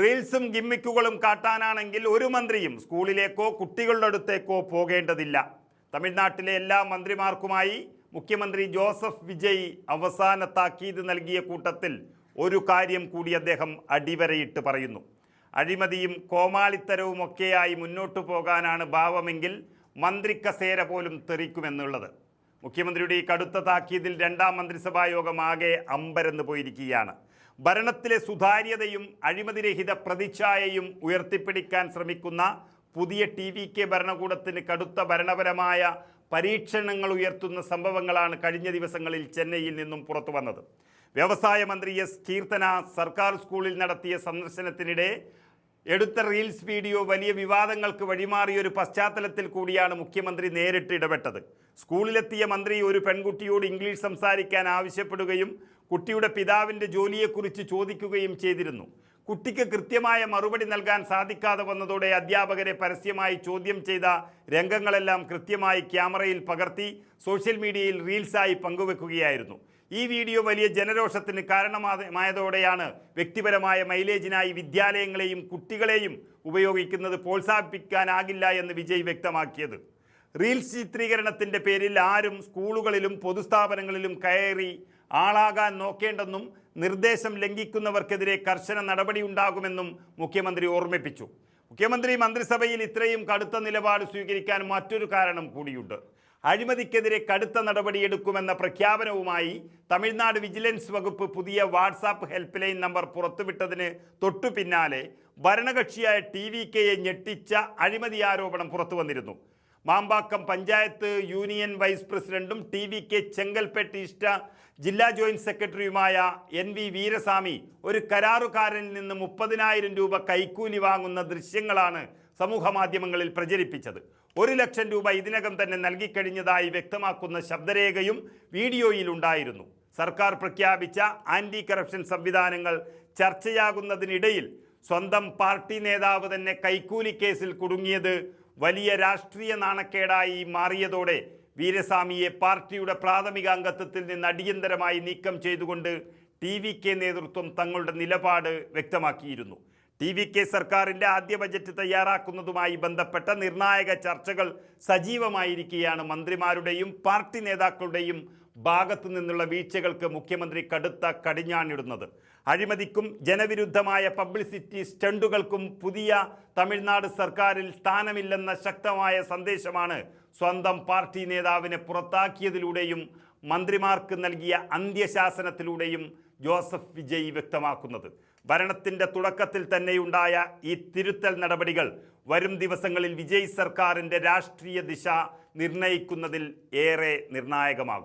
റീൽസും ഗിമ്മിക്കുകളും കാട്ടാനാണെങ്കിൽ ഒരു മന്ത്രിയും സ്കൂളിലേക്കോ കുട്ടികളുടെ അടുത്തേക്കോ പോകേണ്ടതില്ല. തമിഴ്നാട്ടിലെ എല്ലാ മന്ത്രിമാർക്കുമായി മുഖ്യമന്ത്രി ജോസഫ് വിജയ് അവസാന താക്കീത് നൽകിയ കൂട്ടത്തിൽ ഒരു കാര്യം കൂടി അദ്ദേഹം അടിവരയിട്ട് പറയുന്നു. അഴിമതിയും കോമാളിത്തരവുമൊക്കെയായി മുന്നോട്ടു പോകാനാണ് ഭാവമെങ്കിൽ മന്ത്രി കസേര പോലും തെറിക്കുമെന്നുള്ളത്. മുഖ്യമന്ത്രിയുടെ ഈ കടുത്ത താക്കീതിൽ രണ്ടാം മന്ത്രിസഭാ യോഗം ആകെ അമ്പരന്ന് പോയിരിക്കുകയാണ്. ഭരണത്തിലെ സുതാര്യതയും അഴിമതിരഹിത പ്രതിച്ഛായയും ഉയർത്തിപ്പിടിക്കാൻ ശ്രമിക്കുന്ന പുതിയ TVK ഭരണകൂടത്തിന് കടുത്ത ഭരണപരമായ പരീക്ഷണങ്ങൾ ഉയർത്തുന്ന സംഭവങ്ങളാണ് കഴിഞ്ഞ ദിവസങ്ങളിൽ ചെന്നൈയിൽ നിന്നും പുറത്തു വന്നത്. വ്യവസായ മന്ത്രി എസ് കീർത്തന സർക്കാർ സ്കൂളിൽ നടത്തിയ സന്ദർശനത്തിനിടെ എടുത്ത റീൽസ് വീഡിയോ വലിയ വിവാദങ്ങൾക്ക് വഴിമാറിയൊരു പശ്ചാത്തലത്തിൽ കൂടിയാണ് മുഖ്യമന്ത്രി നേരിട്ട് ഇടപെട്ടത്. സ്കൂളിലെത്തിയ മന്ത്രി ഒരു പെൺകുട്ടിയോട് ഇംഗ്ലീഷ് സംസാരിക്കാൻ ആവശ്യപ്പെടുകയും കുട്ടിയുടെ പിതാവിൻ്റെ ജോലിയെക്കുറിച്ച് ചോദിക്കുകയും ചെയ്തിരുന്നു. കുട്ടിക്ക് കൃത്യമായ മറുപടി നൽകാൻ സാധിക്കാതെ വന്നതോടെ അധ്യാപകരെ പരസ്യമായി ചോദ്യം ചെയ്ത രംഗങ്ങളെല്ലാം കൃത്യമായി ക്യാമറയിൽ പകർത്തി സോഷ്യൽ മീഡിയയിൽ റീൽസായി പങ്കുവെക്കുകയായിരുന്നു. ഈ വീഡിയോ വലിയ ജനരോഷത്തിന് കാരണമായതോടെയാണ് വ്യക്തിപരമായ മൈലേജിനായി വിദ്യാലയങ്ങളെയും കുട്ടികളെയും ഉപയോഗിക്കുന്നത് പ്രോത്സാഹിപ്പിക്കാനാകില്ല എന്ന് വിജയ് വ്യക്തമാക്കിയത്. റീൽസ് ചിത്രീകരണത്തിൻ്റെ പേരിൽ ആരും സ്കൂളുകളിലും പൊതുസ്ഥാപനങ്ങളിലും കയറി ആളാകാൻ നോക്കേണ്ടെന്നും നിർദ്ദേശം ലംഘിക്കുന്നവർക്കെതിരെ കർശന നടപടിയുണ്ടാകുമെന്നും മുഖ്യമന്ത്രി ഓർമ്മിപ്പിച്ചു. മുഖ്യമന്ത്രി മന്ത്രിസഭയിൽ ഇത്രയും കടുത്ത നിലപാട് സ്വീകരിക്കാൻ മറ്റൊരു കാരണം കൂടിയുണ്ട്. അഴിമതിക്കെതിരെ കടുത്ത നടപടിയെടുക്കുമെന്ന പ്രഖ്യാപനവുമായി തമിഴ്നാട് വിജിലൻസ് വകുപ്പ് പുതിയ വാട്സാപ്പ് ഹെൽപ്പ് ലൈൻ നമ്പർ പുറത്തുവിട്ടതിന് തൊട്ടു പിന്നാലെ ഭരണകക്ഷിയായ TVKയെ ഞെട്ടിച്ച അഴിമതി ആരോപണം പുറത്തു വന്നിരുന്നു. മാമ്പാക്കം പഞ്ചായത്ത് യൂണിയൻ വൈസ് പ്രസിഡന്റും TVK ചെങ്കൽപ്പെട്ട് ഇഷ്ട ജില്ലാ ജോയിന്റ് സെക്രട്ടറിയുമായ NV വീരസ്വാമി ഒരു കരാറുകാരനിൽ നിന്ന് 30,000 രൂപ കൈക്കൂലി വാങ്ങുന്ന ദൃശ്യങ്ങളാണ് സമൂഹ മാധ്യമങ്ങളിൽ പ്രചരിപ്പിച്ചത്. 1 ലക്ഷം രൂപ ഇതിനകം തന്നെ നൽകിക്കഴിഞ്ഞതായി വ്യക്തമാക്കുന്ന ശബ്ദരേഖയും വീഡിയോയിലുണ്ടായിരുന്നു. സർക്കാർ പ്രഖ്യാപിച്ച ആന്റി കറപ്ഷൻ സംവിധാനങ്ങൾ ചർച്ചയാകുന്നതിനിടയിൽ സ്വന്തം പാർട്ടി നേതാവ് തന്നെ കൈക്കൂലി കേസിൽ കുടുങ്ങിയത് വലിയ രാഷ്ട്രീയ നാണക്കേടായി മാറിയതോടെ വീരസ്വാമിയെ പാർട്ടിയുടെ പ്രാഥമിക അംഗത്വത്തിൽ നിന്ന് അടിയന്തരമായി നീക്കം ചെയ്തുകൊണ്ട് TVK നേതൃത്വം തങ്ങളുടെ നിലപാട് വ്യക്തമാക്കിയിരുന്നു. TVK സർക്കാരിൻ്റെ ആദ്യ ബജറ്റ് തയ്യാറാക്കുന്നതുമായി ബന്ധപ്പെട്ട നിർണായക ചർച്ചകൾ സജീവമായിരിക്കുകയാണ്. മന്ത്രിമാരുടെയും പാർട്ടി നേതാക്കളുടെയും ഭാഗത്തു നിന്നുള്ള വീഴ്ചകൾക്ക് മുഖ്യമന്ത്രി കടുത്ത കടിഞ്ഞാണിടുന്നത്. അഴിമതിക്കും ജനവിരുദ്ധമായ പബ്ലിസിറ്റി സ്റ്റണ്ടുകൾക്കും പുതിയ തമിഴ്നാട് സർക്കാരിൽ സ്ഥാനമില്ലെന്ന ശക്തമായ സന്ദേശമാണ് സ്വന്തം പാർട്ടി നേതാവിനെ പുറത്താക്കിയതിലൂടെയും മന്ത്രിമാർക്ക് നൽകിയ അന്ത്യശാസനത്തിലൂടെയും ജോസഫ് വിജയ് വ്യക്തമാക്കുന്നത്. ഭരണത്തിൻ്റെ തുടക്കത്തിൽ തന്നെയുണ്ടായ ഈ തിരുത്തൽ നടപടികൾ വരും ദിവസങ്ങളിൽ വിജയ് സർക്കാരിൻ്റെ രാഷ്ട്രീയ ദിശ നിർണയിക്കുന്നതിൽ ഏറെ നിർണായകമാകും.